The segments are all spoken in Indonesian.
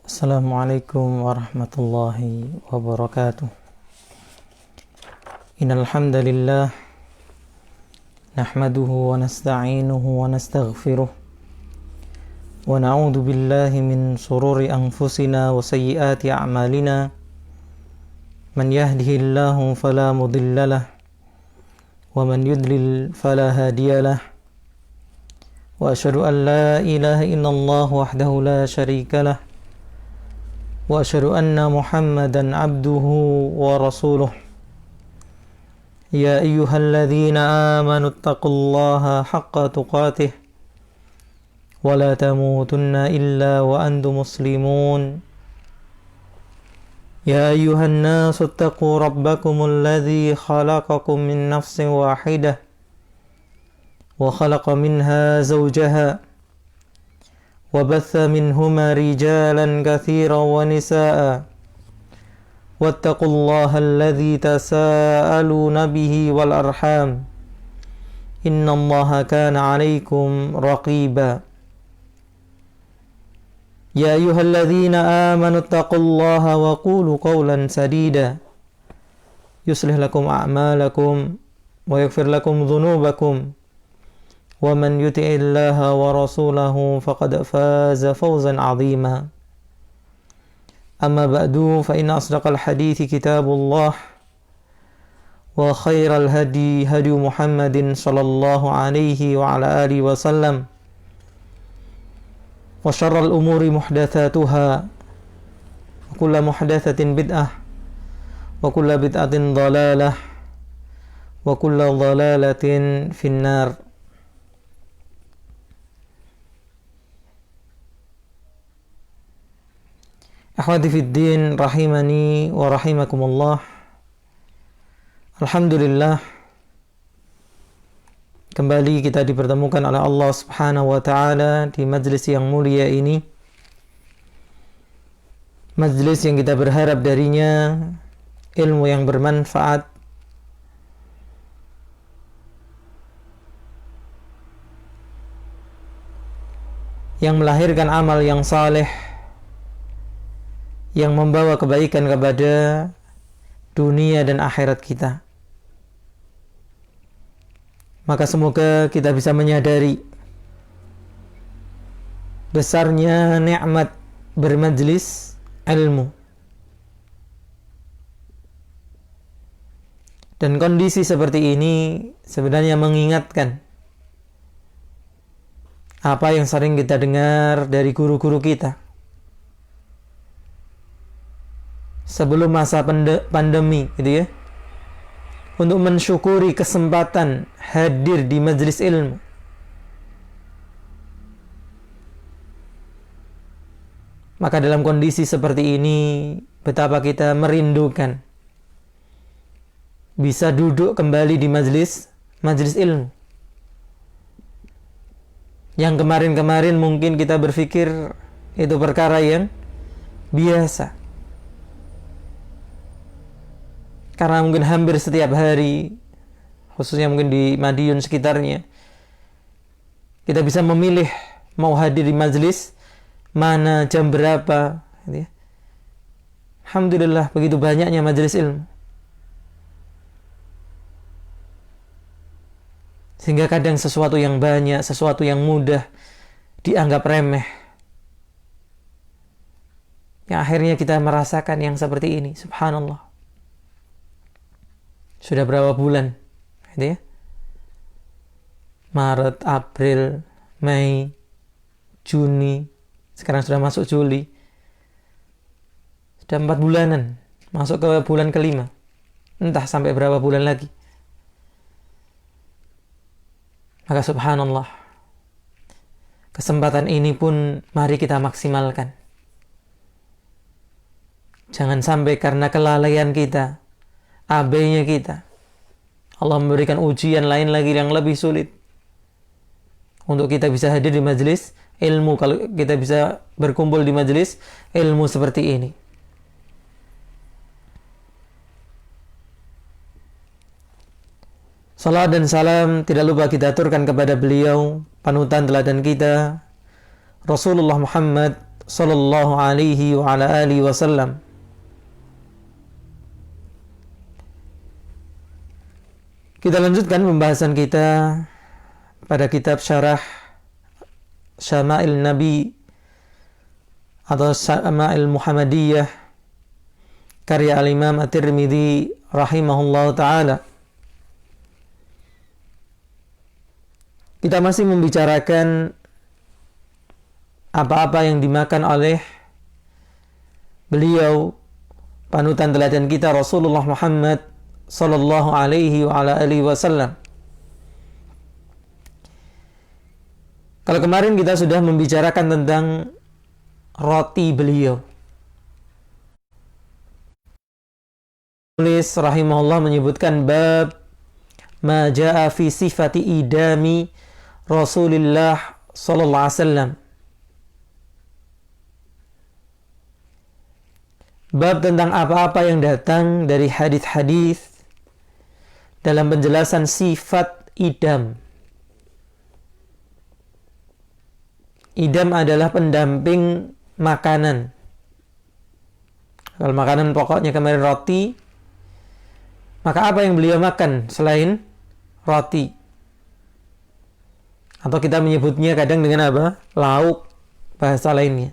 Assalamualaikum warahmatullahi wabarakatuh. Innal hamdalillah nahmaduhu wa nasta'inuhu wa nastaghfiruh wa na'udzu billahi min shururi anfusina wa sayyiati a'malina. Man yahdihillahu fala mudilla lahu wa man yudlil fala hadiya lahu. Wa asyhadu an la ilaha illallah wahdahu la syarika lahu wa asyhadu anna Muhammadan abduhu wa rasuluh. Ya ayyuhalladzina amanu taqullaha haqqa tuqatih wa la tamutunna illa wa antum muslimun. Ya ayyuhan nasu taqu rabbakumul ladzi khalaqakum min nafsin wahidah wa khalaqa minha zawjaha وبث منهما رجالا كثيرا ونساء واتقوا الله الذي تساءلون به والأرحام إن الله كان عليكم رقيبا يا أيها الذين آمنوا اتقوا الله وقولوا قولا سديدا يصلح لكم أعمالكم ويغفر لكم ذنوبكم ومن يطع الله ورسوله فقد فاز فوزا عظيما. أما بعد فإن أصدق الحديث كتاب الله وخير الهدي هدي محمد صلى الله عليه وعلى آله وسلم وشر الأمور محدثاتها وكل محدثة بدعة وكل بدعة ضلالة وكل ضلالة في النار. Akhwati fiddin rahimani wa rahimakumullah. Alhamdulillah, kembali kita dipertemukan oleh Allah Subhanahu wa taala di majlis yang mulia ini. Majlis yang kita berharap darinya ilmu yang bermanfaat, yang melahirkan amal yang saleh, yang membawa kebaikan kepada dunia dan akhirat kita. Maka semoga kita bisa menyadari besarnya nikmat bermajlis ilmu. Dan kondisi seperti ini sebenarnya mengingatkan apa yang sering kita dengar dari guru-guru kita sebelum masa pandemi, gitu ya, untuk mensyukuri kesempatan hadir di majelis ilmu. Maka dalam kondisi seperti ini, betapa kita merindukan bisa duduk kembali di majelis ilmu. Yang kemarin-kemarin mungkin kita berpikir itu perkara yang biasa, karena mungkin hampir setiap hari, khususnya mungkin di Madiun sekitarnya, kita bisa memilih mau hadir di majelis mana, jam berapa, gitu ya. Alhamdulillah, begitu banyaknya majelis ilmu, sehingga kadang sesuatu yang banyak, sesuatu yang mudah dianggap remeh, yang akhirnya kita merasakan yang seperti ini. Subhanallah, sudah berapa bulan, gitu ya? Maret, April, Mei, Juni, sekarang sudah masuk Juli. Sudah 4 bulanan, masuk ke bulan kelima. Entah sampai berapa bulan lagi. Maka subhanallah, kesempatan ini pun mari kita maksimalkan. Jangan sampai karena kelalaian kita, abainya kita, Allah memberikan ujian lain lagi yang lebih sulit untuk kita bisa hadir di majelis ilmu, kalau kita bisa berkumpul di majelis ilmu seperti ini. Salat dan salam tidak lupa kita aturkan kepada beliau, panutan teladan kita, Rasulullah Muhammad sallallahu alaihi wa ala alihi wasallam. Kita lanjutkan pembahasan kita pada kitab Syarah Syama'il Nabi atau Syama'il Muhammadiyah karya Al-Imam At-Tirmidzi rahimahullahu ta'ala. Kita masih membicarakan apa-apa yang dimakan oleh beliau, panutan teladan kita Rasulullah Muhammad sallallahu alaihi wa ala alihi wasallam. Kalau kemarin kita sudah membicarakan tentang roti beliau. Tulis rahimahullah menyebutkan bab ma jaa fi sifati idami Rasulullah sallallahu alaihi wasallam. Bab tentang apa-apa yang datang dari hadis-hadis dalam penjelasan sifat idam. Idam adalah pendamping makanan. Kalau makanan pokoknya kemarin roti, maka apa yang beliau makan selain roti? Atau kita menyebutnya kadang dengan apa? Lauk, bahasa lainnya.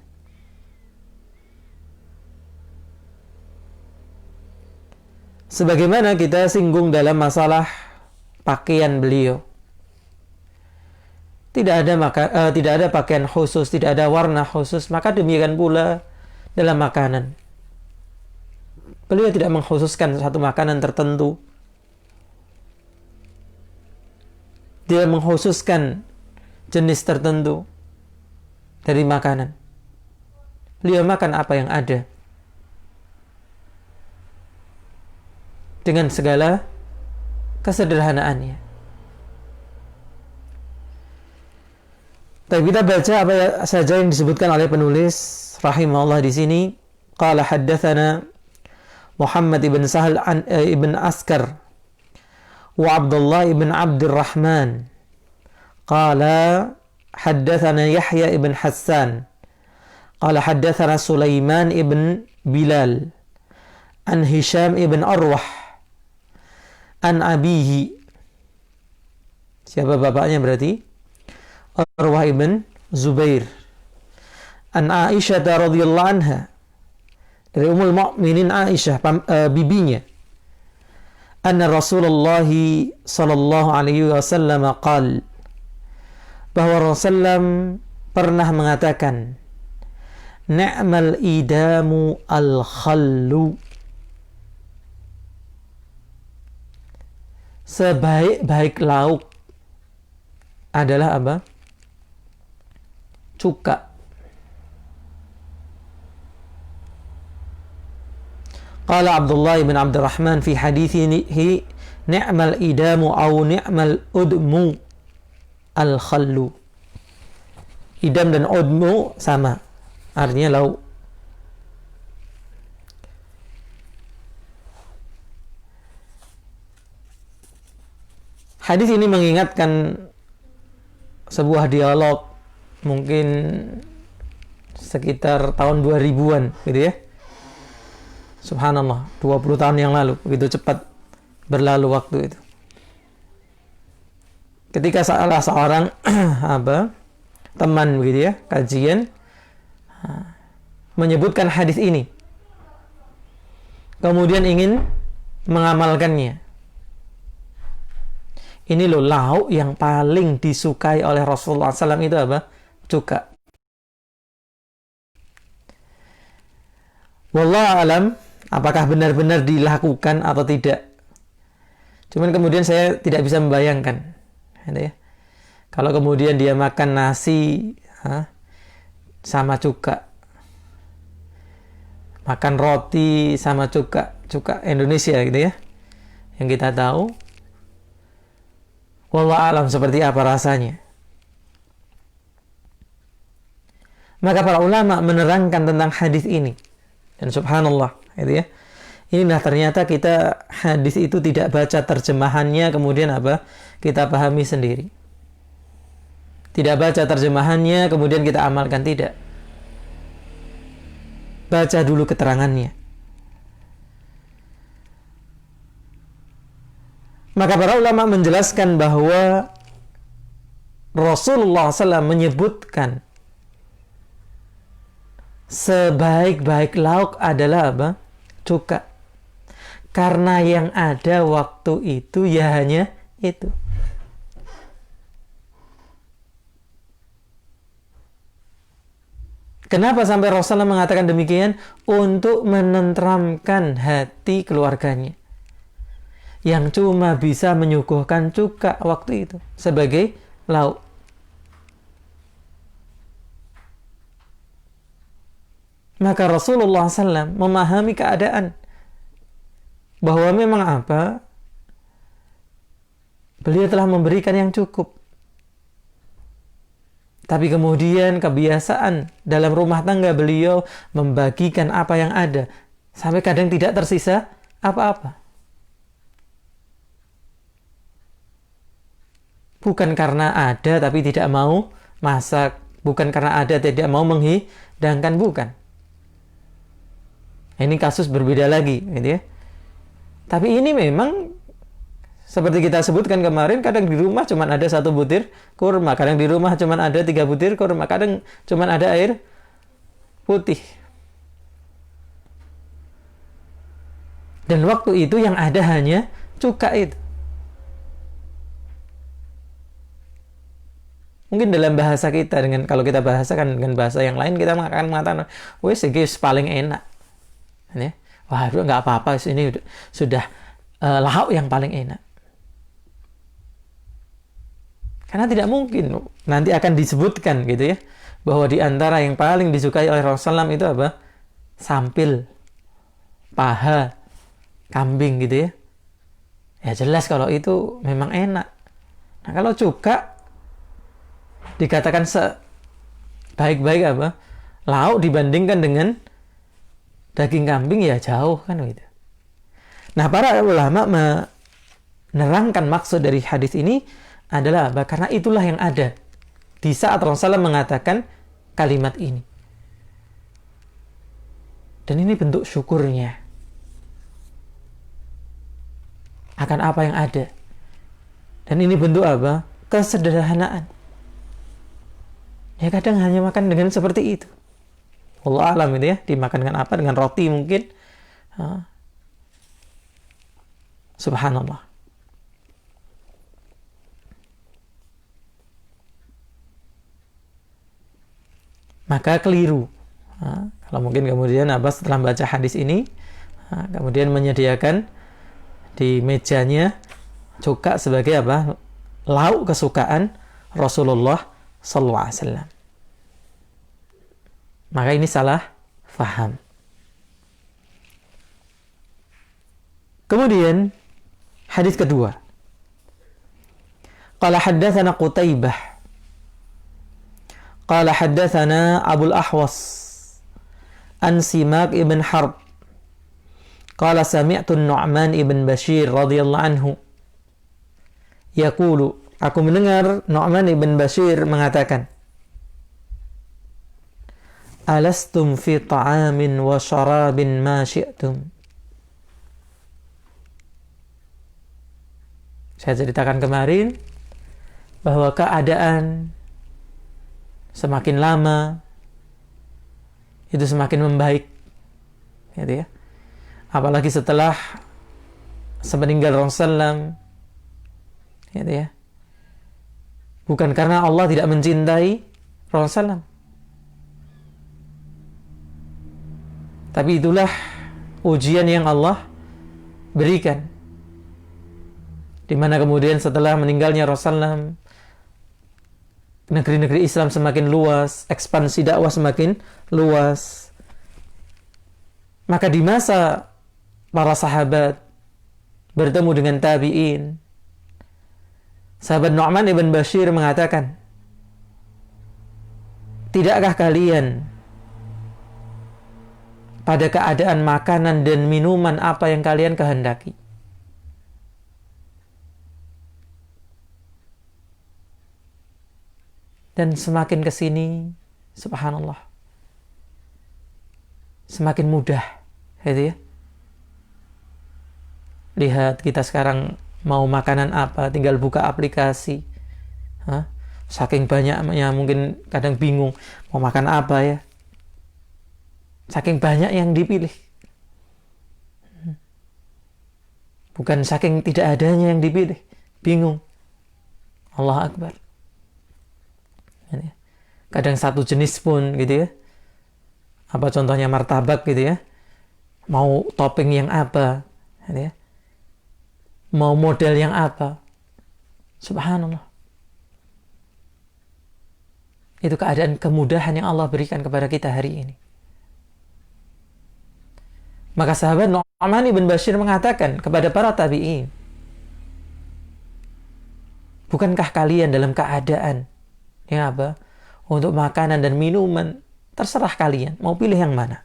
Sebagaimana kita singgung dalam masalah pakaian beliau. Tidak ada pakaian khusus, tidak ada warna khusus, maka demikian pula dalam makanan. Beliau tidak mengkhususkan satu makanan tertentu. Dia mengkhususkan jenis tertentu dari makanan. Beliau makan apa yang ada, dengan segala kesederhanaannya. Tapi kita baca apa saja yang disebutkan oleh penulis rahimahullah di sini. Qala haddatsana Muhammad ibn Sahal ibn Askar wa Abdullah ibn Abdurrahman. Qala haddatsana Yahya ibn Hassan. Qala haddatsana Sulaiman ibn Bilal an Hisham ibn Arwah an abihi. Siapa bapaknya berarti? Arwah ibn Zubair. An Aisyah radhiyallahu anha, dari Ummul Mukminin Aisyah, bibinya. Anna Rasulullah sallallahu alaihi wasallam qala, bahwa Rasulullah pernah mengatakan, ni'mal idamu al-khallu, sebaik-baik lauk adalah apa? Cuka. Qala Abdullah ibn Abdurrahman fi hadithihi, ni'mal idamu au ni'mal udmu al-khallu. Idam dan udmu sama, artinya lauk. Hadis ini mengingatkan sebuah dialog mungkin sekitar tahun 2000-an gitu ya. Subhanallah, 20 tahun yang lalu, begitu cepat berlalu waktu itu. Ketika salah seorang teman begitu ya, kajian menyebutkan hadis ini, kemudian ingin mengamalkannya. Ini loh lauk yang paling disukai oleh Rasulullah SAW itu apa? Cuka. Wallahu alam, apakah benar-benar dilakukan atau tidak? Cuman kemudian saya tidak bisa membayangkan, ya. Kalau kemudian dia makan nasi sama cuka, makan roti sama cuka Indonesia gitu ya, yang kita tahu. Wallahu alam seperti apa rasanya. Maka para ulama menerangkan tentang hadis ini, dan subhanallah, gitu ya. Inilah ternyata kita hadis itu tidak baca terjemahannya kemudian kita pahami sendiri. Tidak baca terjemahannya kemudian kita amalkan, tidak. baca dulu keterangannya. Maka para ulama menjelaskan bahwa Rasulullah SAW menyebutkan sebaik-baik lauk adalah apa? Cuka. Karena yang ada waktu itu ya hanya itu. Kenapa sampai Rasulullah mengatakan demikian? Untuk menenteramkan hati keluarganya, yang cuma bisa menyuguhkan cuka waktu itu sebagai lauk. Maka Rasulullah SAW memahami keadaan bahwa memang apa? Beliau telah memberikan yang cukup. Tapi kemudian kebiasaan dalam rumah tangga beliau membagikan apa yang ada. Sampai kadang tidak tersisa apa-apa. Bukan karena ada tapi tidak mau masak. Bukan karena ada tidak mau menghidangkan, bukan. Ini kasus berbeda lagi, gitu ya. Tapi ini memang seperti kita sebutkan kemarin, kadang di rumah cuma ada 1 butir kurma, kadang di rumah cuma ada 3 butir kurma, kadang cuma ada air putih. Dan waktu itu yang ada hanya cuka itu. Mungkin dalam bahasa kita, dengan kalau kita bahasakan dengan bahasa yang lain, kita akan mengatakan, wes ini paling enak. Ya. Wah, nggak apa-apa, ini sudah lauk yang paling enak. Karena tidak mungkin, nanti akan disebutkan gitu ya, bahwa di antara yang paling disukai oleh Rasulullah itu apa? Sampil, paha, kambing gitu ya. Ya jelas kalau itu memang enak. Nah kalau cuka, dikatakan sebaik-baik apa? Lauk dibandingkan dengan daging kambing ya jauh kan gitu. Nah, para ulama menerangkan maksud dari hadis ini adalah apa? Karena itulah yang ada di saat Rasulullah mengatakan kalimat ini. Dan ini bentuk syukurnya akan apa yang ada. Dan ini bentuk apa? Kesederhanaan. Ya kadang hanya makan dengan seperti itu. Allah alam itu ya, dimakan dengan apa? Dengan roti mungkin. Subhanallah. Maka keliru. Kalau mungkin kemudian setelah membaca hadis ini, kemudian menyediakan di mejanya cuka sebagai apa? Lauk kesukaan Rasulullah sallallahu alaihi wasallam. Maka ini salah faham. Kemudian hadis kedua. Qala haddatsana Qutaibah. Qala haddatsana Abul Ahwas an Simak ibn Harb. Qala sami'tu Nu'man ibn Bashir radhiyallahu anhu yaqulu, aku mendengar Nu'man ibn Bashir mengatakan, alastum fi ta'amin wa syarabin ma syi'tum. Saya ceritakan kemarin bahwa keadaan semakin lama itu semakin membaik, gitu ya. Apalagi setelah sepeninggal Rasulullah, gitu ya. Bukan karena Allah tidak mencintai Rasulullah, tapi itulah ujian yang Allah berikan. Di mana kemudian setelah meninggalnya Rasulullah, negeri-negeri Islam semakin luas, ekspansi dakwah semakin luas. Maka di masa para sahabat bertemu dengan tabi'in, sahabat Nu'man ibn Bashir mengatakan, tidakkah kalian pada keadaan makanan dan minuman apa yang kalian kehendaki? Dan semakin kesini, subhanallah, semakin mudah, gitu ya. Lihat kita sekarang mau makanan apa, tinggal buka aplikasi. Saking banyaknya mungkin kadang bingung mau makan apa ya. Saking banyak yang dipilih. Bukan saking tidak adanya yang dipilih, bingung. Allah Akbar. Kadang satu jenis pun gitu ya. Apa contohnya martabak gitu ya. Mau topping yang apa, gitu ya. Mau model yang apa. Subhanallah. Itu keadaan kemudahan yang Allah berikan kepada kita hari ini. Maka sahabat Nu'man ibn Bashir mengatakan kepada para tabi'in, bukankah kalian dalam keadaan ya apa? Untuk makanan dan minuman, terserah kalian mau pilih yang mana.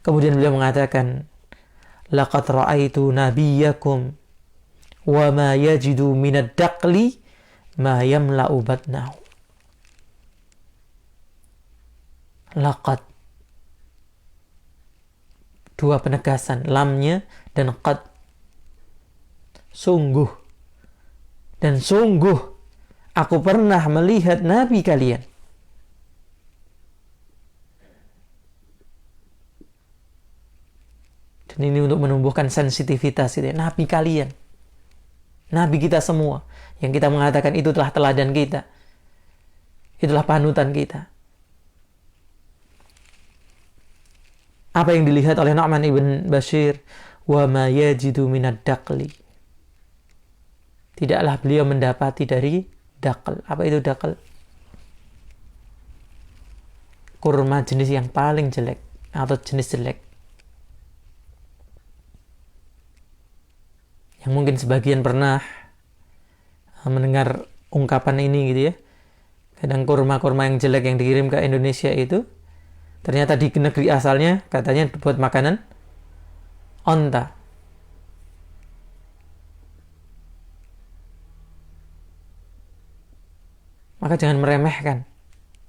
Kemudian beliau mengatakan, laqad ra'aitu nabiyyakum wa ma yajidu minad daqli ma yamla'u batnahu. Laqad, dua penegasan, lamnya dan qad. Sungguh dan sungguh aku pernah melihat nabi kalian. Dan ini untuk menumbuhkan sensitivitas itu, nabi kalian, nabi kita semua, yang kita mengatakan itu telah teladan kita, itulah panutan kita. Apa yang dilihat oleh Nu'man ibn Bashir? Wa ma yajidu minad daqli. Tidaklah beliau mendapati dari daql. Apa itu daql? Kurma jenis yang paling jelek atau jenis jelek. Yang mungkin sebagian pernah mendengar ungkapan ini gitu ya. Kadang kurma-kurma yang jelek yang dikirim ke Indonesia itu ternyata di negeri asalnya katanya buat makanan onta. Maka jangan meremehkan,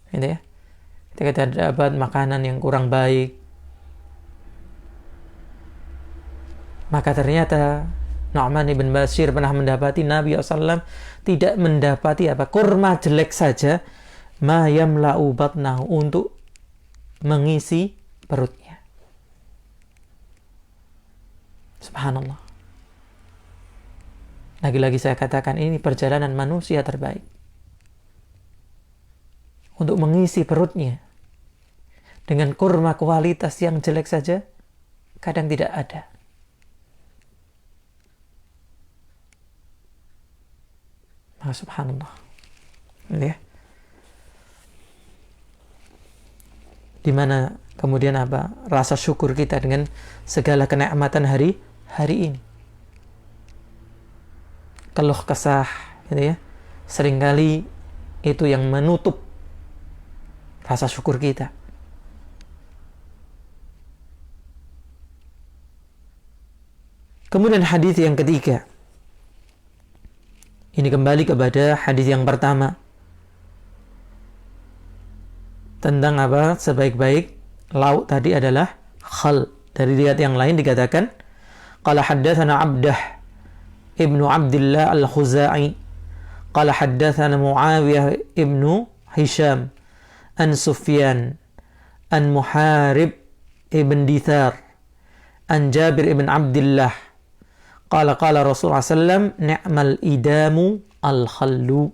gitu ya. Ketika kita dapat makanan yang kurang baik, maka ternyata Nu'man ibn Bashir pernah mendapati Nabi SAW tidak mendapati kurma jelek saja, ma yamla'u batnahu, untuk mengisi perutnya. Subhanallah. Lagi-lagi saya katakan, ini perjalanan manusia terbaik. Untuk mengisi perutnya dengan kurma kualitas yang jelek saja, kadang tidak ada. Subhanallah. Ya. Di mana kemudian rasa syukur kita dengan segala kenikmatan hari ini. Keluh kesah, gitu ya. Seringkali itu yang menutup rasa syukur kita. Kemudian hadis yang ketiga. Ini kembali kepada hadis yang pertama. Tentang sebaik-baik lauk tadi adalah khal. Dari riwayat yang lain dikatakan, qala haddatsana Abdah ibnu Abdillah al-Khuzai, qala haddatsana Muawiyah ibnu Hisham an Sufyan an Muharib ibn Dithar an Jabir ibn Abdillah qala Rasulullah sallam ni'mal idamu al-khallu.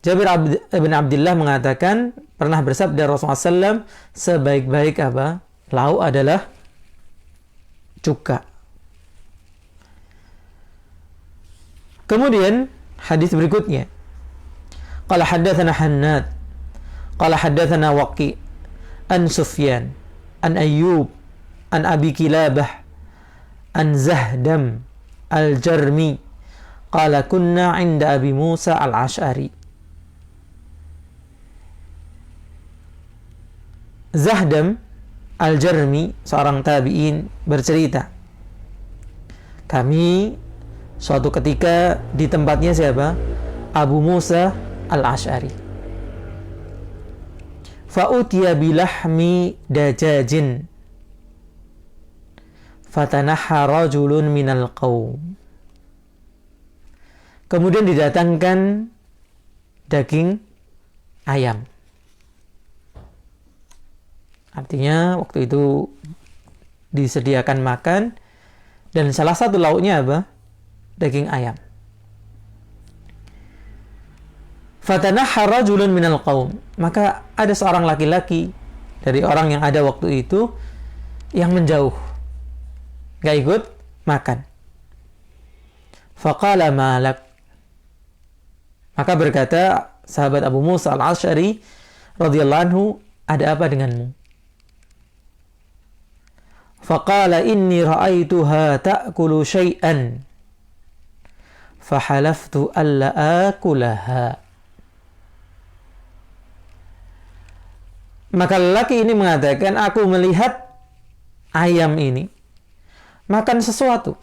Jabir ibn Abdillah mengatakan pernah bersabda Rasulullah sallam, sebaik-baik lauk adalah cuka. Kemudian hadis berikutnya, qala haddatsana Hannad qala haddatsana Waqi an Sufyan an Ayyub an Abi Kilabah an Zahdam al-Jarmi qala kunna 'inda Abi Musa al-Ash'ari. Zahdam al-Jarmi, seorang tabi'in, bercerita, kami suatu ketika di tempatnya siapa? Abu Musa al-Ash'ari. Fa'utiya bilahmi dajajin fatanaha rajulun minal qaum. Kemudian didatangkan daging ayam. Artinya waktu itu disediakan makan dan salah satu lauknya apa? Daging ayam. Fatanaha rajulun minal qaum. Maka ada seorang laki-laki dari orang yang ada waktu itu yang menjauh, gak ikut makan. Faqala malak. Maka berkata sahabat Abu Musa al-Asy'ari radhiyallahu anhu, ada apa denganmu? Faqala inni ra'aituha ta'kulu syai'an fahalaftu alla akulaha. Maka lelaki ini mengatakan, aku melihat ayam ini makan sesuatu.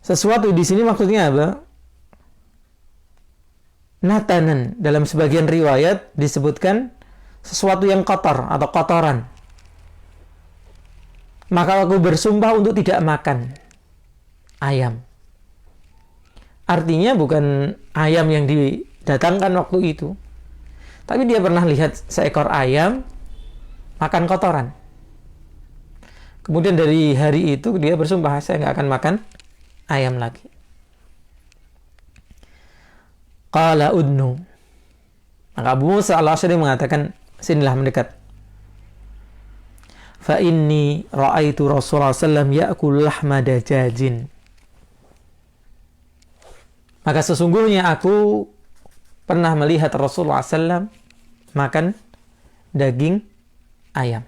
Sesuatu di sini maksudnya apa? Natanan, dalam sebagian riwayat disebutkan sesuatu yang kotor atau kotoran. Maka aku bersumpah untuk tidak makan ayam. Artinya bukan ayam yang didatangkan waktu itu, tapi dia pernah lihat seekor ayam makan kotoran. Kemudian dari hari itu dia bersumpah, saya nggak akan makan ayam lagi. Qala udnu. Maka Abu Musa al-Asy'ari mengatakan, sinilah mendekat. Fa inni ra'aitu Rasulullah sallam ya'kul lahma dajajin. Maka sesungguhnya aku pernah melihat Rasulullah sallam makan daging ayam.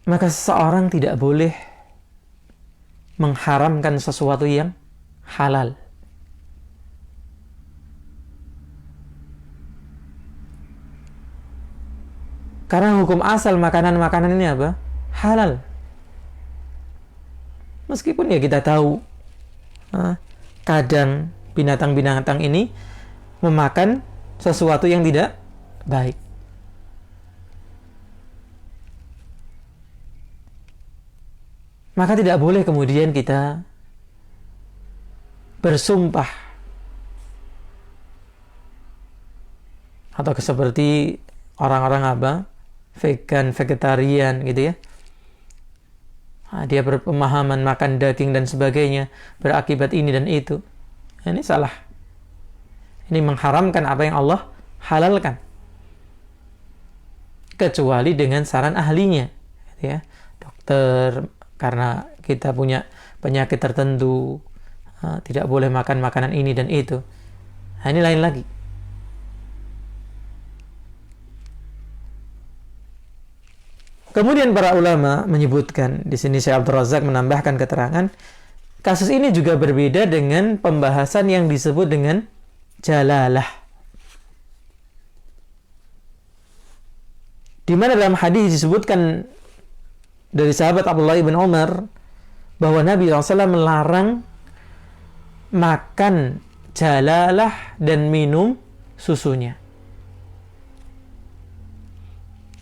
Maka seseorang tidak boleh mengharamkan sesuatu yang halal. Karena hukum asal makanan-makanan ini apa? Halal. Meskipun ya kita tahu kadang binatang-binatang ini memakan sesuatu yang tidak baik. Maka tidak boleh kemudian kita bersumpah atau seperti orang-orang apa? Vegan, vegetarian gitu ya. Dia berpemahaman makan daging dan sebagainya berakibat ini dan itu. Ini salah. Ini mengharamkan apa yang Allah halalkan. Kecuali dengan saran ahlinya, gitu ya. Dokter, karena kita punya penyakit tertentu, tidak boleh makan makanan ini dan itu. Nah, ini lain lagi. Kemudian para ulama menyebutkan, di sini Syekh Abdul Razak menambahkan keterangan, kasus ini juga berbeda dengan pembahasan yang disebut dengan jalalah. Di mana dalam hadis disebutkan dari sahabat Abdullah bin Umar bahwa Nabi SAW melarang makan jalalah dan minum susunya.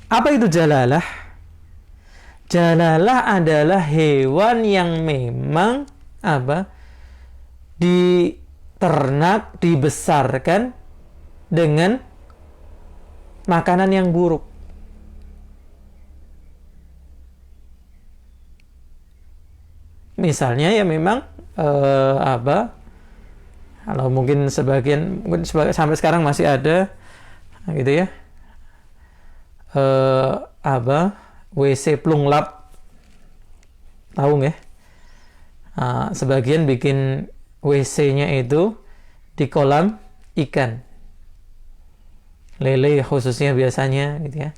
Apa itu jalalah? Jalalah adalah hewan yang memang apa? Diternak, dibesarkan dengan makanan yang buruk. Misalnya ya memang kalau mungkin sebagian sampai sekarang masih ada gitu ya, WC plunglap, tahu nggak? Sebagian bikin WC-nya itu di kolam ikan, lele khususnya biasanya gitu ya.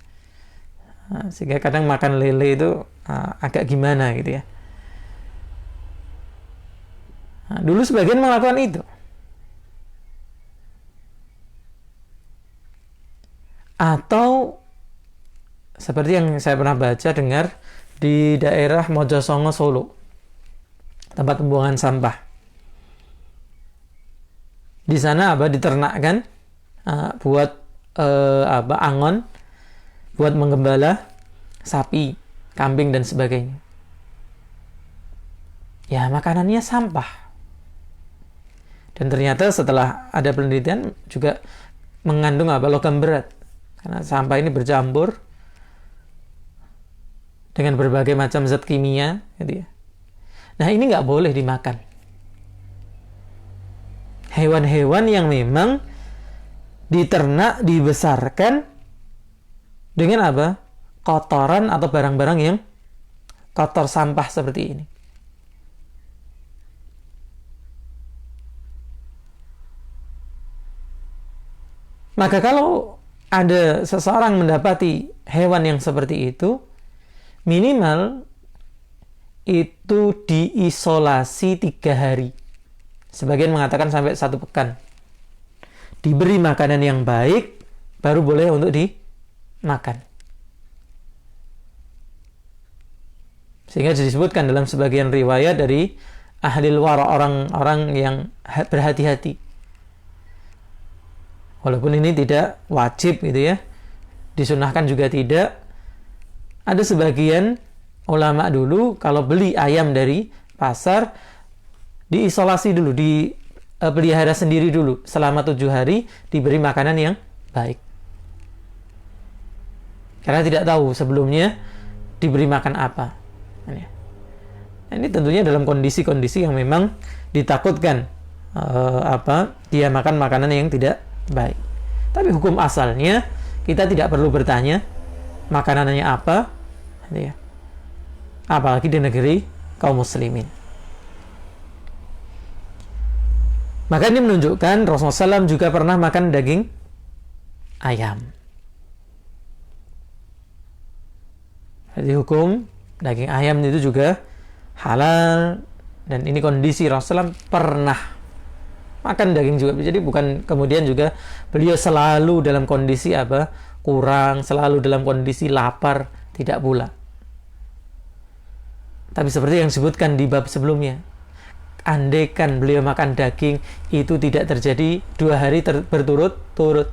Sehingga kadang makan lele itu agak gimana gitu ya. Dulu sebagian melakukan itu. Atau seperti yang saya pernah baca dengar di daerah Mojosongo Solo, tempat pembuangan sampah. Di sana diternakkan buat angon, buat menggembala sapi, kambing dan sebagainya. Ya, makanannya sampah. Dan ternyata setelah ada penelitian juga mengandung logam berat. Karena sampah ini bercampur dengan berbagai macam zat kimia, gitu ya. Nah, ini nggak boleh dimakan. Hewan-hewan yang memang diternak, dibesarkan dengan kotoran atau barang-barang yang kotor, sampah seperti ini. Maka kalau ada seseorang mendapati hewan yang seperti itu, minimal itu diisolasi 3 hari. Sebagian mengatakan sampai 1 pekan. Diberi makanan yang baik, baru boleh untuk dimakan. Sehingga disebutkan dalam sebagian riwayat dari ahlil wara, orang-orang yang berhati-hati. Walaupun ini tidak wajib gitu ya, disunahkan juga tidak. Ada sebagian ulama dulu kalau beli ayam dari pasar, diisolasi dulu, dipelihara sendiri dulu selama 7 hari, diberi makanan yang baik. Karena tidak tahu sebelumnya diberi makan apa. Ini tentunya dalam kondisi-kondisi yang memang ditakutkan dia makan makanan yang tidak baik. Tapi hukum asalnya kita tidak perlu bertanya makanannya apa, ya. Apalagi di negeri kaum muslimin. Maka ini menunjukkan Rasulullah SAW juga pernah makan daging ayam. Jadi hukum daging ayam itu juga halal, dan ini kondisi Rasulullah pernah makan daging juga. Jadi bukan kemudian juga beliau selalu dalam kondisi kurang, selalu dalam kondisi lapar, tidak pula. Tapi seperti yang disebutkan di bab sebelumnya, andaikan beliau makan daging itu tidak terjadi 2 hari berturut-turut,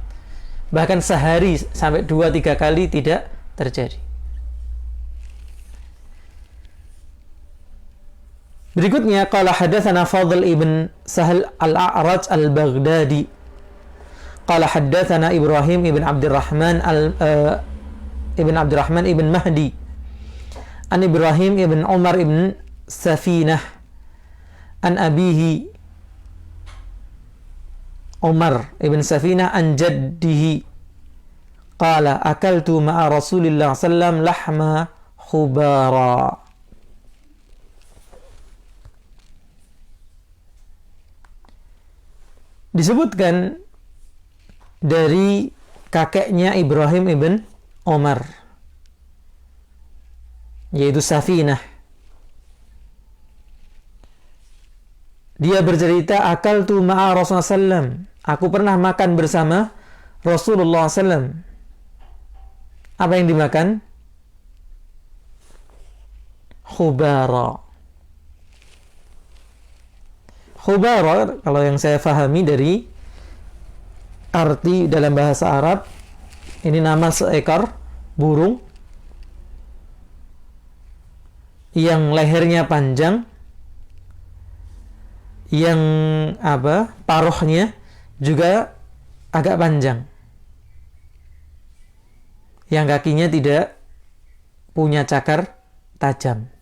bahkan sehari sampai 2-3 kali tidak terjadi. Berikutnya, qala hadatsana Fadl ibn Sahal al-A'raj al-Baghdadi. Qala hadatsana Ibrahim ibn Abdurrahman ibn Mahdi. An Ibrahim ibn Umar ibn Safinah. An abihi Umar ibn Safinah an jaddihi. Qala akaltu ma'a Rasulillah sallam lahma khubara. Disebutkan dari kakeknya Ibrahim ibn Umar, yaitu Safinah. Dia bercerita, akaltu ma'a Rasulullah sallam. Aku pernah makan bersama Rasulullah sallam. Apa yang dimakan? Khubara. Khubara, kalau yang saya fahami dari arti dalam bahasa Arab, ini nama seekor burung yang lehernya panjang, yang paruhnya juga agak panjang, yang kakinya tidak punya cakar tajam.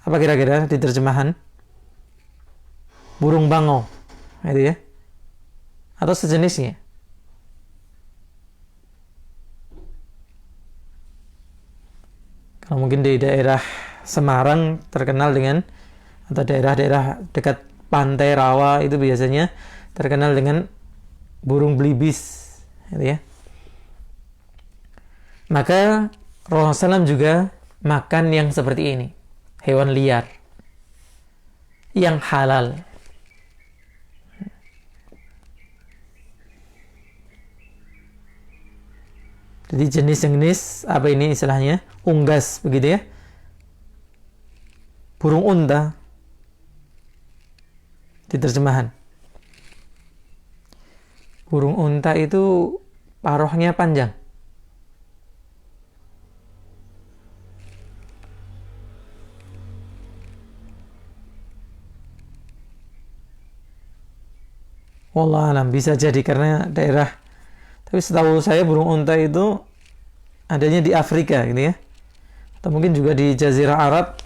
Apa kira-kira di terjemahan? Burung bangau, gitu ya, atau sejenisnya. Kalau mungkin di daerah Semarang terkenal dengan, atau daerah-daerah dekat pantai rawa itu biasanya terkenal dengan burung belibis, gitu ya. Maka Rasulullah SAW juga makan yang seperti ini, hewan liar yang halal. Jadi jenis-jenis apa ini istilahnya? Unggas begitu ya. Burung unta di terjemahan. Burung unta itu paruhnya panjang. Wallah alam, bisa jadi karena daerah. Tapi setahu saya burung unta itu adanya di Afrika gitu ya. Atau mungkin juga di Jazirah Arab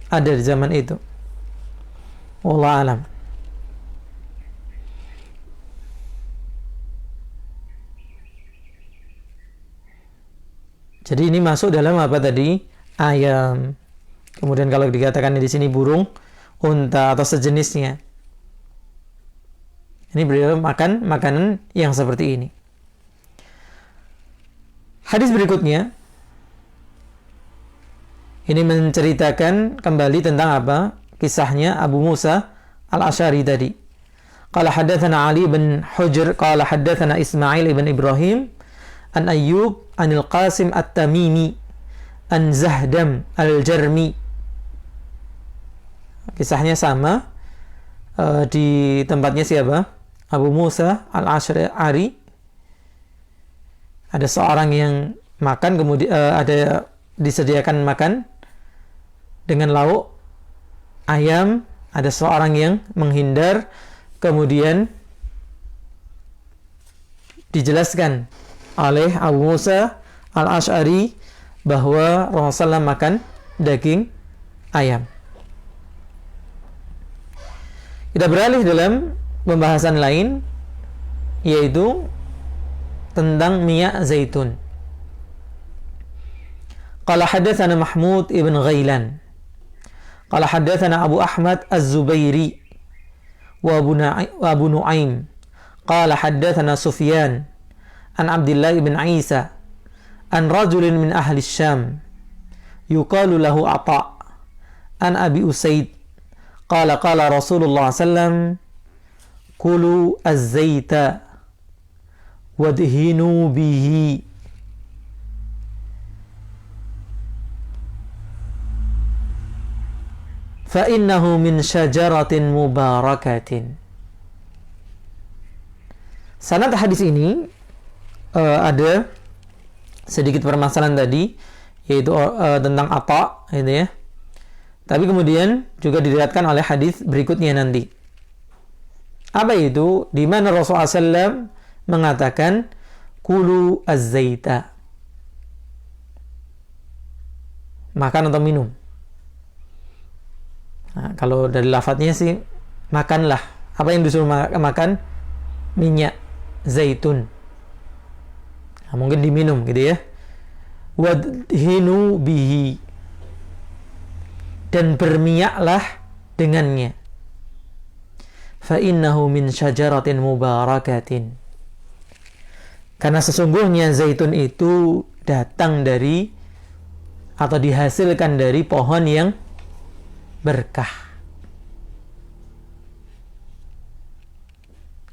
ada di zaman itu. Wallah alam. Jadi ini masuk dalam apa tadi? Ayam. Kemudian kalau dikatakan di sini burung unta atau sejenisnya. Ini beliau makan makanan yang seperti ini. Hadis berikutnya ini menceritakan kembali tentang apa? Kisahnya Abu Musa Al-Asy'ari tadi. Qala haddatsana Ali bin Hujr qala haddatsana Ismail ibn Ibrahim an Ayyub anil Qasim At-Tamimi an Zahdam Al-Jarmi. Kisahnya sama di tempatnya siapa? Abu Musa Al-Asy'ari. Ada seorang yang makan, kemudian ada disediakan makan dengan lauk ayam, ada seorang yang menghindar, kemudian dijelaskan oleh Abu Musa Al-Asy'ari bahwa Rasulullah makan daging ayam. Kita beralih dalam pembahasan lain, yaitu tentang minyak zaitun. Qala haddatsana Mahmud ibn Ghailan qala haddatsana Abu Ahmad Az-Zubairi wa Abu Nu'aim qala haddatsana Sufyan an Abdullah ibn Isa an rajulin min ahli Syam yuqalu lahu Ata an Abi Usaid qala qala Rasulullah sallam kulu az-zaita wadhinu bihi fa innahu min syajaratin mubarakatin. Sanad hadis ini ada sedikit permasalahan tadi, yaitu tentang apa gitu ya. Tapi kemudian juga diriwayatkan oleh hadis berikutnya nanti. Apa itu? Di mana Rasulullah SAW mengatakan kulu az-zaita, makan atau minum. Nah, kalau dari lafadznya sih makanlah. Apa yang disuruh makan? Minyak zaitun. Nah, mungkin diminum gitu ya. Wadhinu bihi, dan berminyaklah dengannya. Fa innahu min syajaratin mubarakatin, karena sesungguhnya zaitun itu datang dari atau dihasilkan dari pohon yang berkah.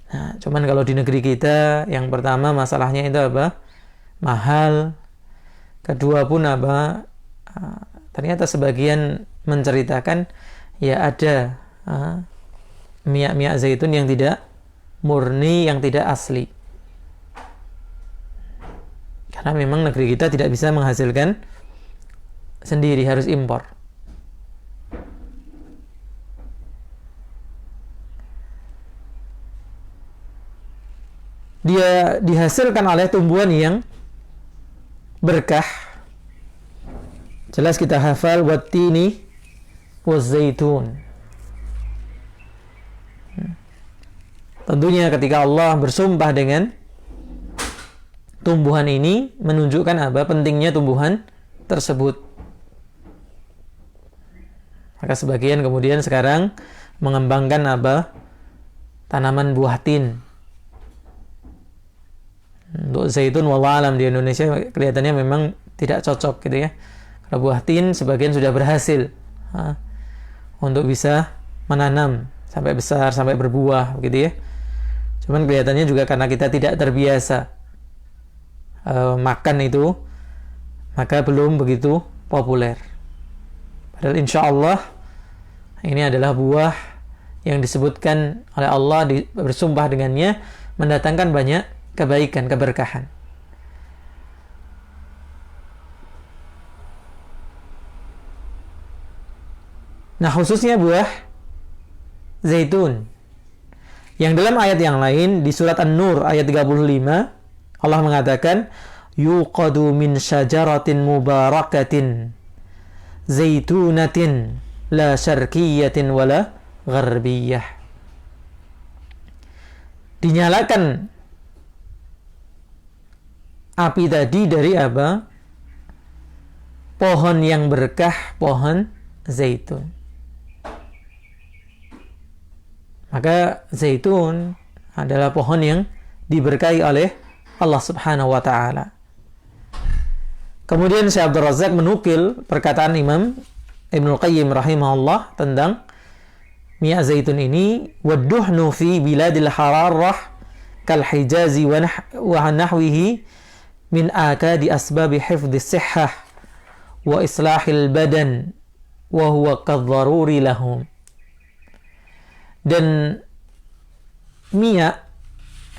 Nah, cuman kalau di negeri kita yang pertama masalahnya itu apa? Mahal. Kedua pun apa? Ternyata sebagian menceritakan ya ada minyak zaitun yang tidak murni, yang tidak asli. Karena memang negeri kita tidak bisa menghasilkan sendiri, harus impor. Dia dihasilkan oleh tumbuhan yang berkah. Jelas kita hafal wattini wazzaitun. Tentunya ketika Allah bersumpah dengan tumbuhan ini menunjukkan apa? Pentingnya tumbuhan tersebut. Maka sebagian kemudian sekarang mengembangkan apa? Tanaman buah tin. Untuk zaitun wallah alam di Indonesia kelihatannya memang tidak cocok gitu ya. Kalau buah tin sebagian sudah berhasil untuk bisa menanam sampai besar, sampai berbuah gitu ya. Cuman kelihatannya juga karena kita tidak terbiasa makan itu, maka belum begitu populer. Padahal insya Allah ini adalah buah yang disebutkan oleh Allah, bersumpah dengannya, mendatangkan banyak kebaikan, keberkahan. Nah, khususnya buah zaitun. Yang dalam ayat yang lain di surat An-Nur ayat 35 Allah mengatakan yuqadu min syajaratin mubarakatin zaitunatin la syarqiyatin wala gharbiyah. Dinyalakan api tadi dari apa? Pohon yang berkah, pohon zaitun. Maka zaitun adalah pohon yang diberkahi oleh Allah Subhanahu wa ta'ala. Kemudian Syekh Abdul Razak menukil perkataan Imam Ibnul Qayyim rahimahullah tentang minyak zaitun ini, wadduhnu fi biladil hararah kal hijazi wa nahwihi min akadi asbabi hifdhis sihhah wa islahil badan wa huwa kadharuri lahum. Dan minyak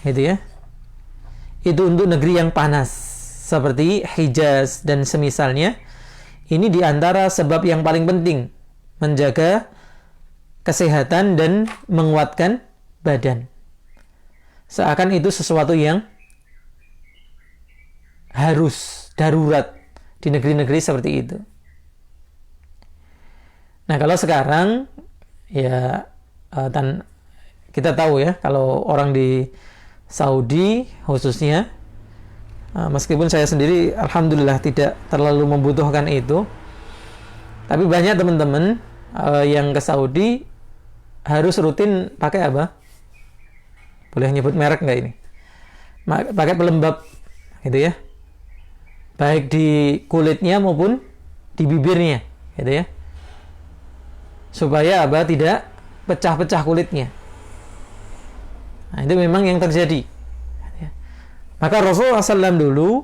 gitu ya, itu untuk negeri yang panas seperti Hijaz dan semisalnya. Ini diantara sebab yang paling penting menjaga kesehatan dan menguatkan badan. Seakan itu sesuatu yang harus, darurat di negeri-negeri seperti itu. Nah, kalau sekarang ya kita tahu ya, kalau orang di Saudi khususnya, meskipun saya sendiri alhamdulillah tidak terlalu membutuhkan itu, tapi banyak teman-teman yang ke Saudi harus rutin pakai apa? Boleh nyebut merek nggak ini? Pakai pelembab gitu ya, baik di kulitnya maupun di bibirnya gitu ya, supaya apa? Tidak pecah-pecah kulitnya. Nah, itu memang yang terjadi. Maka Rasulullah SAW dulu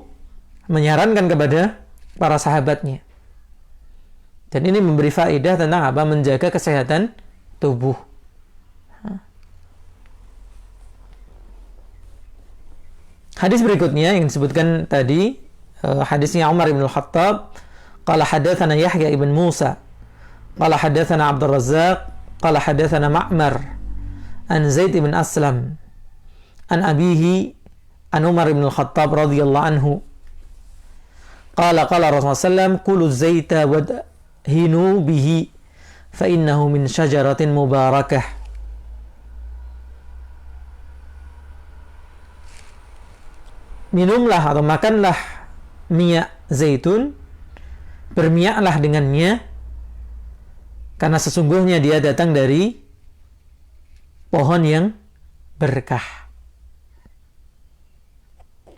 menyarankan kepada para sahabatnya. Dan ini memberi faedah tentang apa? Menjaga kesehatan tubuh. Hadis berikutnya yang disebutkan tadi, hadisnya Umar bin Khattab, qala hadatsana Yahya ibn Musa, qala hadatsana Abdul Razzaq, qala hadatsana Ma'mar an Zaid bin Aslam an abihi an Umar bin Khattab radhiyallahu anhu qala Rasulullah sallam kulu zaita wadhinu bihi fa innahu min syajaratin mubarakah. Minumlah atau makanlah minyak zaitun, berminyaklah dengannya, karena sesungguhnya dia datang dari pohon yang berkah.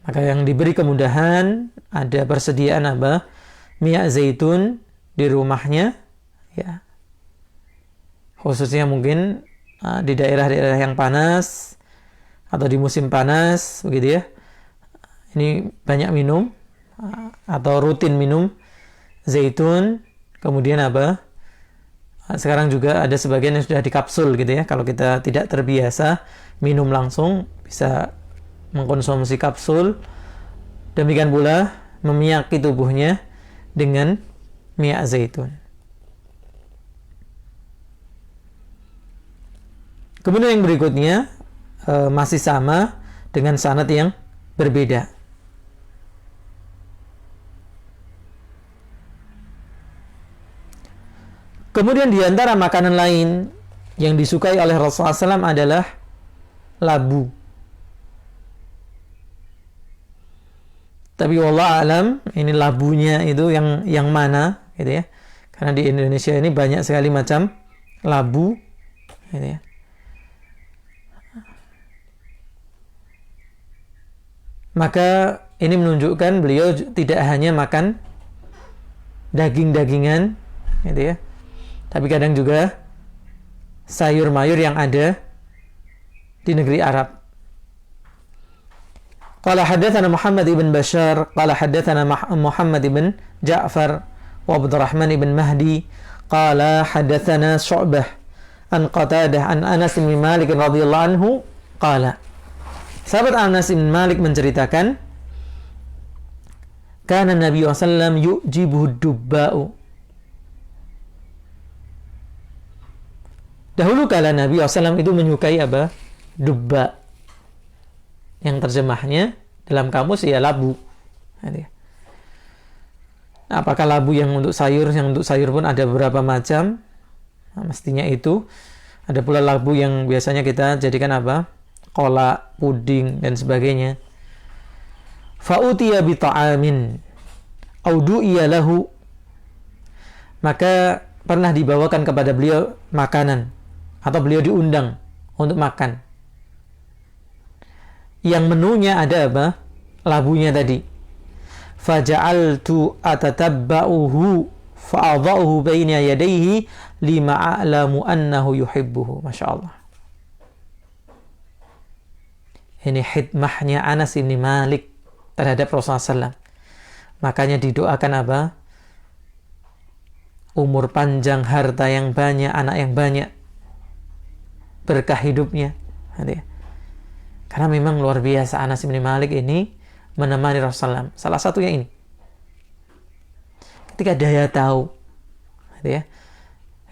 Maka yang diberi kemudahan, ada persediaan apa? Minyak zaitun di rumahnya, ya. Khususnya mungkin di daerah-daerah yang panas atau di musim panas, begitu ya. Ini banyak minum atau rutin minum zaitun. Kemudian apa? Sekarang juga ada sebagian yang sudah dikapsul gitu ya. Kalau kita tidak terbiasa minum langsung, bisa mengkonsumsi kapsul. Demikian pula meminyaki tubuhnya dengan minyak zaitun. Kemudian yang berikutnya masih sama dengan sanad yang berbeda. Kemudian di antara makanan lain yang disukai oleh Rasulullah SAW adalah labu. Tapi wallah alam, ini labunya itu yang mana gitu ya. Karena di Indonesia ini banyak sekali macam labu gitu ya. Maka ini menunjukkan beliau tidak hanya makan daging-dagingan, gitu ya. Tapi kadang juga sayur mayur yang ada di negeri Arab. Qala haddatsana Muhammad ibn Bashar, qala haddatsana Muhammad ibn Ja'far wa Abdurrahman ibn Mahdi, qala haddatsana Syu'bah an Qatadah an Anas bin Malik radhiyallahu anhu qala. Sahabat Anas bin Malik menceritakan, kana Nabi sallallahu alaihi wasallam yujibuhu dubba'u. Dahulu kala Nabi SAW itu menyukai apa? Dubba. Yang terjemahnya dalam kamus ya labu. Apakah labu yang untuk sayur? Yang untuk sayur pun ada beberapa macam. Nah, mestinya itu. Ada pula labu yang biasanya kita jadikan apa? Kolak, puding, dan sebagainya. Fa'utiya bita'amin audu'iya lahu. Maka pernah dibawakan kepada beliau makanan, atau beliau diundang untuk makan. Yang menunya ada apa? Labunya tadi. Faja'altu atatabba'uhu fa'adha'uhu baina yadayhi lima a'lamu annahu yuhibbuhu. Masya Allah. Ini hikmahnya Anas bin Malik terhadap Rasulullah SAW. Makanya didoakan apa? Umur panjang, harta yang banyak, anak yang banyak, berkah hidupnya. Karena memang luar biasa Anas bin Malik ini menemani Rasulullah SAW. Salah satunya ini. Ketika daya tahu,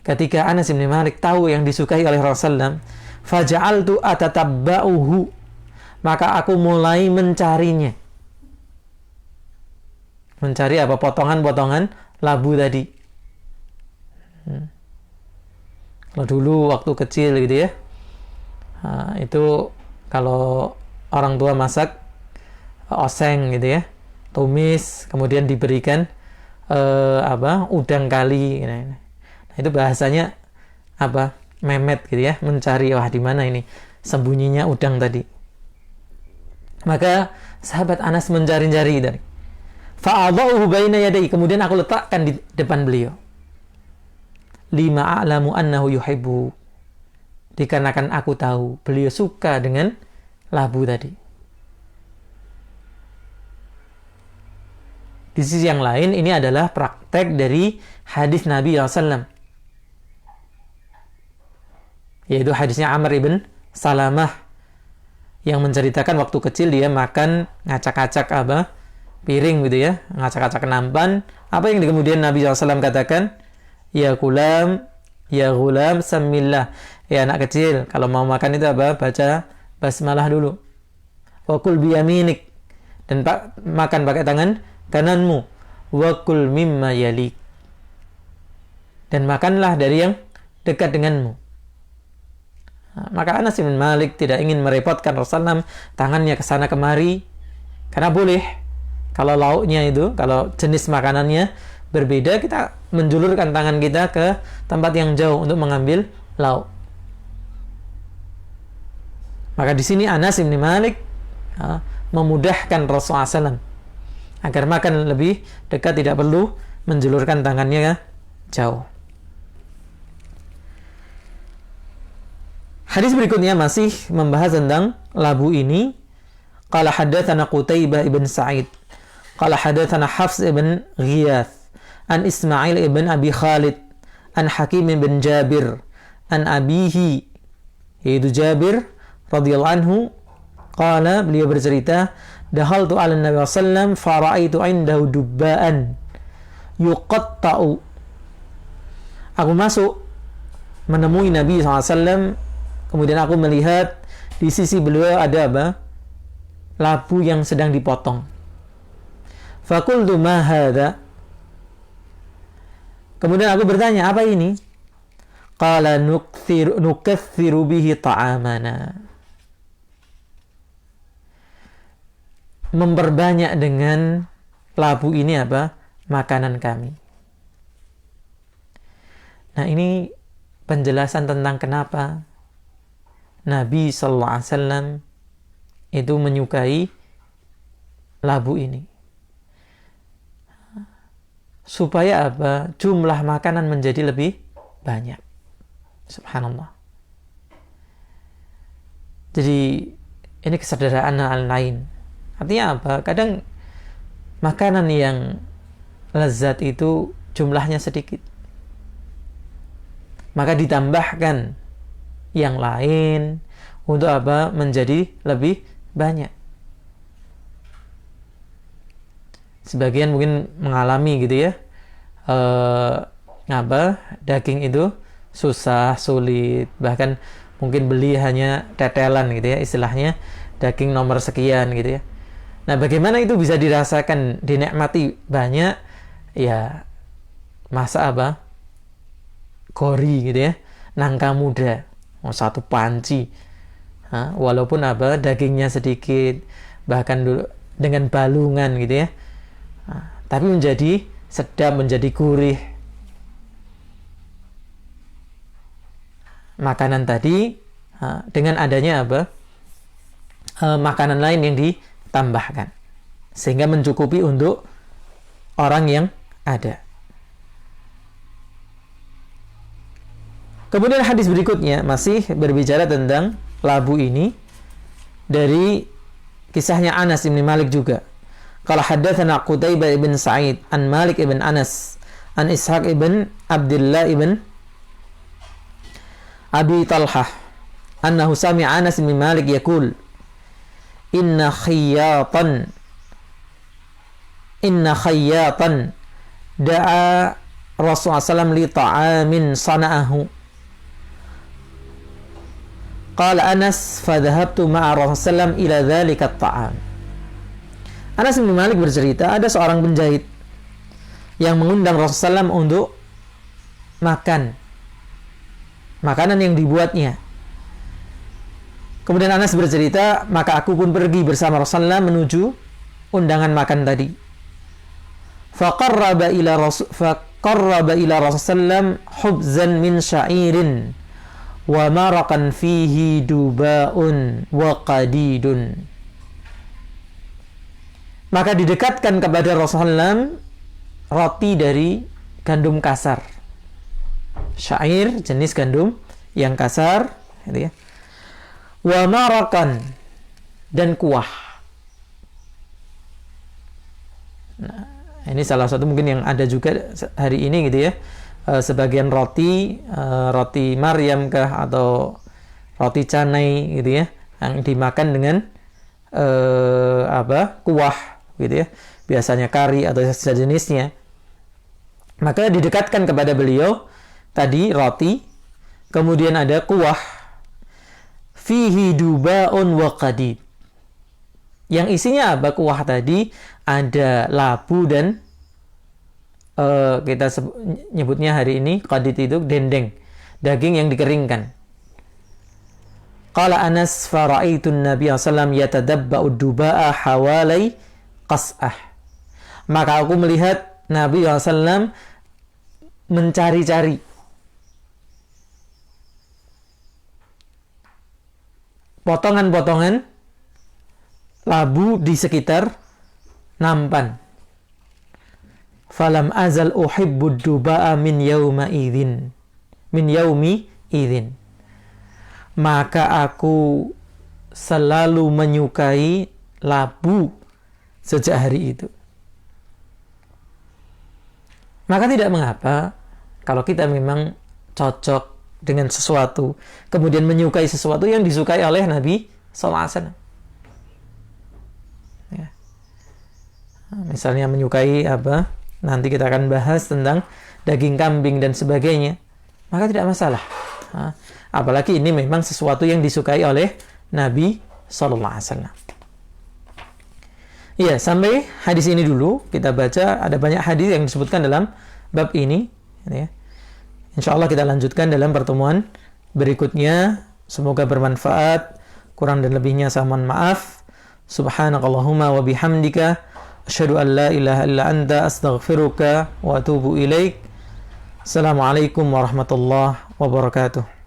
ketika Anas bin Malik tahu yang disukai oleh Rasulullah, faja'altu atatabba'uhu, maka aku mulai mencarinya. Mencari apa? Potongan-potongan labu tadi. Kalau dulu waktu kecil gitu ya, itu kalau orang tua masak oseng gitu ya, tumis, kemudian diberikan udang kali. Nah, itu bahasanya apa? Memet gitu ya, mencari wah di mana ini sembunyinya udang tadi. Maka sahabat Anas mencari-cari tadi. Fa'adha'uhu baina yadayhi, kemudian aku letakkan di depan beliau. Lima a'lamu annahu yuhibbu, dikarenakan aku tahu beliau suka dengan labu tadi. Di sisi yang lain, ini adalah praktek dari hadis Nabi SAW, yaitu hadisnya Amr ibn Salamah yang menceritakan waktu kecil dia makan ngacak-ngacak apa? Piring gitu ya, ngacak-ngacak nampan. Apa yang kemudian Nabi SAW katakan? Ya gulam, samillah. Ya anak kecil, kalau mau makan itu apa? Baca basmalah dulu. Wakul biyaminik, dan makan pakai tangan kananmu. Wakul mimma yalik, dan makanlah dari yang dekat denganmu. Nah, maka Anas bin Malik tidak ingin merepotkan Rasulullah tangannya ke sana kemari, karena boleh kalau lauknya itu, kalau jenis makanannya berbeda, kita menjulurkan tangan kita ke tempat yang jauh untuk mengambil lauk. Maka di sini Anas bin Malik memudahkan Rasulullah SAW agar makan lebih dekat, tidak perlu menjulurkan tangannya jauh. Hadis berikutnya masih membahas tentang labu ini. Qala haddatsana Qutaibah ibn Sa'id, qala haddatsana Hafs ibn Ghiyath, an Ismail ibn Abi Khalid, an Hakim ibn Jabir, an abihi, yaitu Jabir radhiyallahu anhu, qala, beliau bercerita, dakhaltu 'ala Nabi sallallahu alaihi wasallam fa ra'aitu 'indahu dubba'an yuqatta'u. Aku masuk menemui Nabi sallallahu alaihi wasallam, kemudian aku melihat di sisi beliau ada apa? Labu yang sedang dipotong. Faqultu ma hadza? Kemudian aku bertanya, apa ini? Qala nukatsiru bihi ta'amana. Memperbanyak dengan labu ini apa? Makanan kami. Nah, ini penjelasan tentang kenapa Nabi sallallahu alaihi wasallam itu menyukai labu ini. supaya apa? Jumlah makanan menjadi lebih banyak. Subhanallah. Jadi ini kesederhanaan lain. Artinya apa? Kadang makanan yang lezat itu jumlahnya sedikit, maka ditambahkan yang lain untuk apa? Menjadi lebih banyak. Sebagian mungkin mengalami gitu ya, daging itu susah, sulit, bahkan mungkin beli hanya tetelan gitu ya, istilahnya daging nomor sekian gitu ya. Nah, bagaimana itu bisa dirasakan, dinikmati banyak? Ya, masa apa? Gori gitu ya, nangka muda, satu panci. Walaupun apa? Dagingnya sedikit, bahkan dengan balungan gitu ya. Tapi menjadi sedap, menjadi gurih. Makanan tadi dengan adanya apa? Makanan lain yang ditambahkan sehingga mencukupi untuk orang yang ada. Kemudian hadis berikutnya masih berbicara tentang labu ini dari kisahnya Anas bin Malik juga. Qala haddatsana Qutaibah ibn Sa'id an Malik ibn Anas an Ishaq ibn Abdullah ibn Abi Talhah annahu sami'a Anas bin Malik yaqul inna khayyatan da'a Rasulullah sallam li ta'amin sana'ahu. Qala Anas fadhahabtu ma'a Rasulullah sallam ila dhalika at-ta'am. Anas bin Malik bercerita, ada seorang penjahit yang mengundang Rasulullah SAW untuk makan makanan yang dibuatnya. Kemudian Anas bercerita, maka aku pun pergi bersama Rasulullah menuju undangan makan tadi. Faqarraba ila Rasulullah hubzan min sya'irin wa maraqan fihi duba'un wa qadidun. Maka didekatkan kepada Rasulullah roti dari gandum kasar. Syair, jenis gandum yang kasar, gitu ya. Wa marakan, dan kuah. Nah, ini salah satu mungkin yang ada juga hari ini gitu ya. Sebagian roti Maryam kah atau roti canai gitu ya, yang dimakan dengan kuah gitu ya, biasanya kari atau sejenisnya. Maka didekatkan kepada beliau tadi roti, kemudian ada kuah fihi duba'un wa qadid, yang isinya apa? Kuah tadi ada labu dan kita nyebutnya hari ini qadid itu dendeng, daging yang dikeringkan. Qala Anas fara'aitu an-nabiy sallallahu alaihi wasallam yatadabba'u ad-duba'a hawalai qas'ah. Maka aku melihat Nabi SAW mencari-cari potongan-potongan labu di sekitar nampan. Falam azal uhibbu ad-duba'a min yaumi idzin. Maka aku selalu menyukai labu sejak hari itu. Maka tidak mengapa kalau kita memang cocok dengan sesuatu, kemudian menyukai sesuatu yang disukai oleh Nabi SAW. Ya. Misalnya menyukai apa? Nanti kita akan bahas tentang daging kambing dan sebagainya. Maka tidak masalah. Apalagi ini memang sesuatu yang disukai oleh Nabi SAW. Iya, sampai hadis ini dulu kita baca. Ada banyak hadis yang disebutkan dalam bab ini. Ya. Insya Allah kita lanjutkan dalam pertemuan berikutnya. Semoga bermanfaat. Kurang dan lebihnya saya mohon maaf. Subhanakallahumma wa bihamdika asyhadu an la ilaha illa anta astaghfiruka wa atubu ilaik. Assalamualaikum warahmatullahi wabarakatuh.